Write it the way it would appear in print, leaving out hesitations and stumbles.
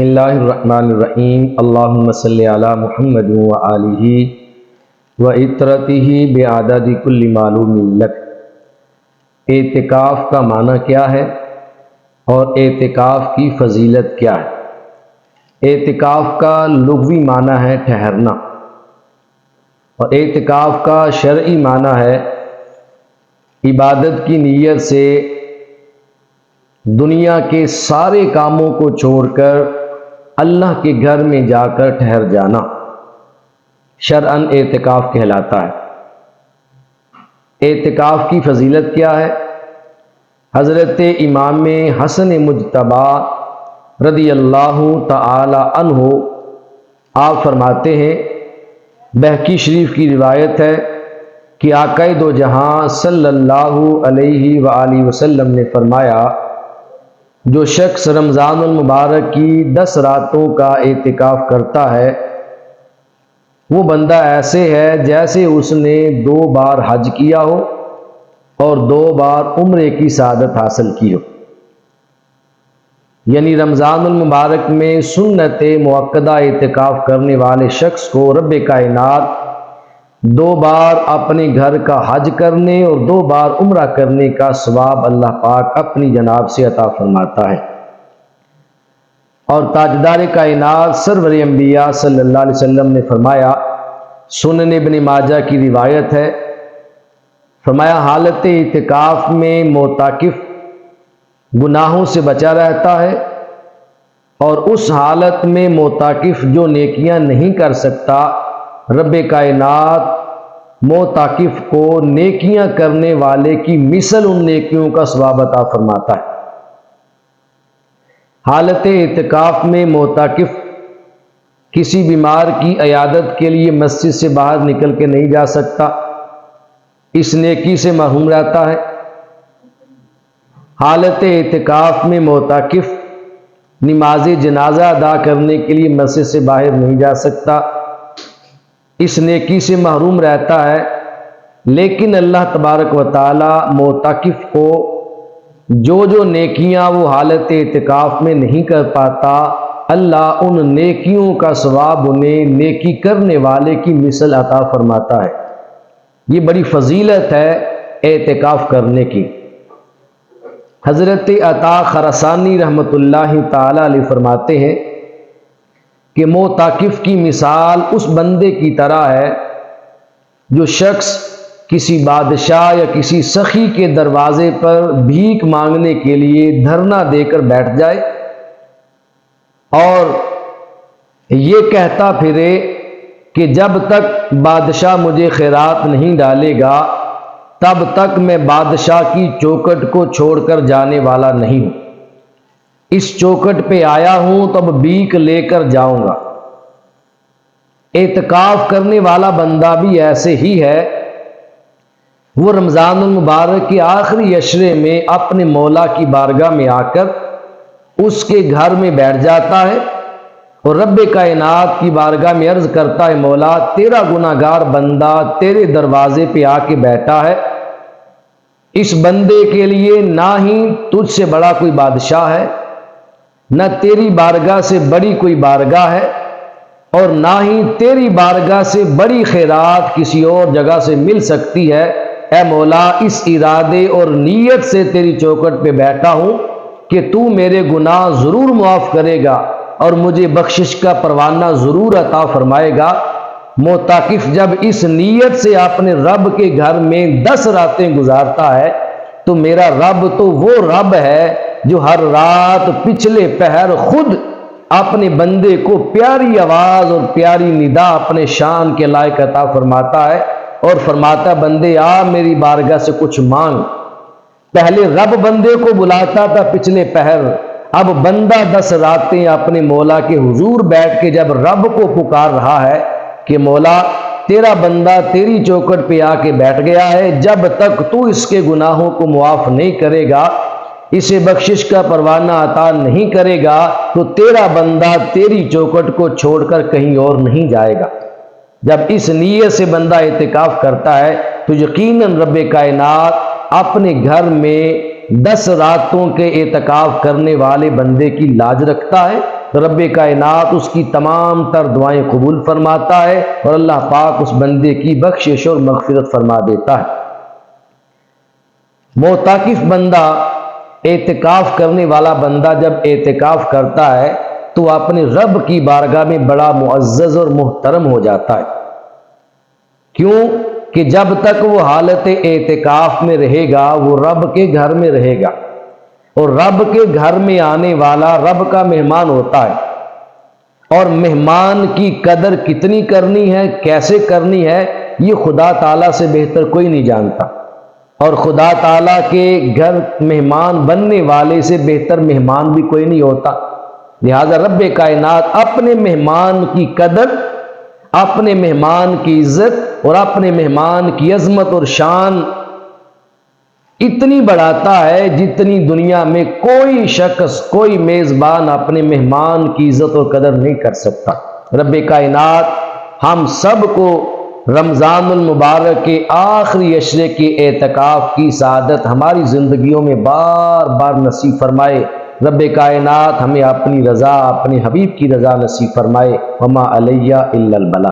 بسم اللہ الرحمن الرحیم اللہم صلی علی محمد و آلہ و اطرتہ بعدد کل معلوم لک۔ اعتکاف کا معنی کیا ہے اور اعتکاف کی فضیلت کیا ہے؟ اعتکاف کا لغوی معنی ہے ٹھہرنا، اور اعتکاف کا شرعی معنی ہے عبادت کی نیت سے دنیا کے سارے کاموں کو چھوڑ کر اللہ کے گھر میں جا کر ٹھہر جانا شرعاً اعتکاف کہلاتا ہے۔ اعتکاف کی فضیلت کیا ہے؟ حضرت امام حسن مجتبی رضی اللہ تعالی عنہ آپ فرماتے ہیں، بہقی شریف کی روایت ہے کہ آقا دو جہاں صلی اللہ علیہ وآلہ وسلم نے فرمایا، جو شخص رمضان المبارک کی 10 راتوں کا اعتکاف کرتا ہے وہ بندہ ایسے ہے جیسے اس نے 2 بار حج کیا ہو اور 2 بار عمرے کی سعادت حاصل کی ہو۔ یعنی رمضان المبارک میں سنت مؤکدہ اعتکاف کرنے والے شخص کو رب کائنات 2 بار اپنے گھر کا حج کرنے اور 2 بار عمرہ کرنے کا ثواب اللہ پاک اپنی جناب سے عطا فرماتا ہے۔ اور تاجدار کائنات سرور انبیاء صلی اللہ علیہ وسلم نے فرمایا، سنن ابن ماجہ کی روایت ہے، فرمایا حالت اعتکاف میں معتکف گناہوں سے بچا رہتا ہے، اور اس حالت میں معتکف جو نیکیاں نہیں کر سکتا، رب کائنات معتکف کو نیکیاں کرنے والے کی مثل ان نیکیوں کا ثواب عطا فرماتا ہے۔ حالت اعتکاف میں معتکف کسی بیمار کی عیادت کے لیے مسجد سے باہر نکل کے نہیں جا سکتا، اس نیکی سے محروم رہتا ہے۔ حالت اعتکاف میں معتکف نماز جنازہ ادا کرنے کے لیے مسجد سے باہر نہیں جا سکتا، اس نیکی سے محروم رہتا ہے۔ لیکن اللہ تبارک و تعالی معتکف کو جو نیکیاں وہ حالت اعتکاف میں نہیں کر پاتا، اللہ ان نیکیوں کا ثواب انہیں نیکی کرنے والے کی مثل عطا فرماتا ہے۔ یہ بڑی فضیلت ہے اعتکاف کرنے کی۔ حضرت عطا خراسانی رحمۃ اللہ تعالی علیہ فرماتے ہیں کہ معتکف کی مثال اس بندے کی طرح ہے جو شخص کسی بادشاہ یا کسی سخی کے دروازے پر بھیک مانگنے کے لیے دھرنا دے کر بیٹھ جائے اور یہ کہتا پھرے کہ جب تک بادشاہ مجھے خیرات نہیں ڈالے گا تب تک میں بادشاہ کی چوکھٹ کو چھوڑ کر جانے والا نہیں ہوں، اس چوکھٹ پہ آیا ہوں تو اب بھیک لے کر جاؤں گا۔ اعتکاف کرنے والا بندہ بھی ایسے ہی ہے، وہ رمضان المبارک کے آخری عشرے میں اپنے مولا کی بارگاہ میں آ کر اس کے گھر میں بیٹھ جاتا ہے اور رب کائنات کی بارگاہ میں عرض کرتا ہے، مولا تیرا گناہ گار بندہ تیرے دروازے پہ آ کے بیٹھا ہے، اس بندے کے لیے نہ ہی تجھ سے بڑا کوئی بادشاہ ہے، نہ تیری بارگاہ سے بڑی کوئی بارگاہ ہے، اور نہ ہی تیری بارگاہ سے بڑی خیرات کسی اور جگہ سے مل سکتی ہے۔ اے مولا اس ارادے اور نیت سے تیری چوکھٹ پہ بیٹھا ہوں کہ تو میرے گناہ ضرور معاف کرے گا اور مجھے بخشش کا پروانہ ضرور عطا فرمائے گا۔ معتکف جب اس نیت سے اپنے رب کے گھر میں 10 راتیں گزارتا ہے تو میرا رب تو وہ رب ہے جو ہر رات پچھلے پہر خود اپنے بندے کو پیاری آواز اور پیاری ندا اپنے شان کے لائق عطا فرماتا ہے اور فرماتا بندے آ میری بارگاہ سے کچھ مانگ۔ پہلے رب بندے کو بلاتا تھا پچھلے پہر، اب بندہ 10 راتیں اپنے مولا کے حضور بیٹھ کے جب رب کو پکار رہا ہے کہ مولا تیرا بندہ تیری چوکھٹ پہ آ کے بیٹھ گیا ہے، جب تک تو اس کے گناہوں کو معاف نہیں کرے گا، اسے بخشش کا پروانہ عطا نہیں کرے گا، تو تیرا بندہ تیری چوکھٹ کو چھوڑ کر کہیں اور نہیں جائے گا۔ جب اس نیت سے بندہ اعتکاف کرتا ہے تو یقیناً رب کائنات اپنے گھر میں 10 راتوں کے اعتکاف کرنے والے بندے کی لاج رکھتا ہے تو رب کائنات اس کی تمام تر دعائیں قبول فرماتا ہے اور اللہ پاک اس بندے کی بخشش اور مغفرت فرما دیتا ہے۔ معتکف بندہ، اعتکاف کرنے والا بندہ جب اعتکاف کرتا ہے تو اپنے رب کی بارگاہ میں بڑا معزز اور محترم ہو جاتا ہے۔ کیوں کہ جب تک وہ حالت اعتکاف میں رہے گا وہ رب کے گھر میں رہے گا، اور رب کے گھر میں آنے والا رب کا مہمان ہوتا ہے، اور مہمان کی قدر کتنی کرنی ہے، کیسے کرنی ہے، یہ خدا تعالیٰ سے بہتر کوئی نہیں جانتا، اور خدا تعالیٰ کے گھر مہمان بننے والے سے بہتر مہمان بھی کوئی نہیں ہوتا۔ لہذا رب کائنات اپنے مہمان کی قدر، اپنے مہمان کی عزت اور اپنے مہمان کی عظمت اور شان اتنی بڑھاتا ہے جتنی دنیا میں کوئی شخص، کوئی میزبان اپنے مہمان کی عزت اور قدر نہیں کر سکتا۔ رب کائنات ہم سب کو رمضان المبارک کے آخری عشرے کے اعتکاف کی سعادت ہماری زندگیوں میں بار بار نصیب فرمائے۔ رب کائنات ہمیں اپنی رضا، اپنے حبیب کی رضا نصیب فرمائے۔ وما علیہ الا البلاغ۔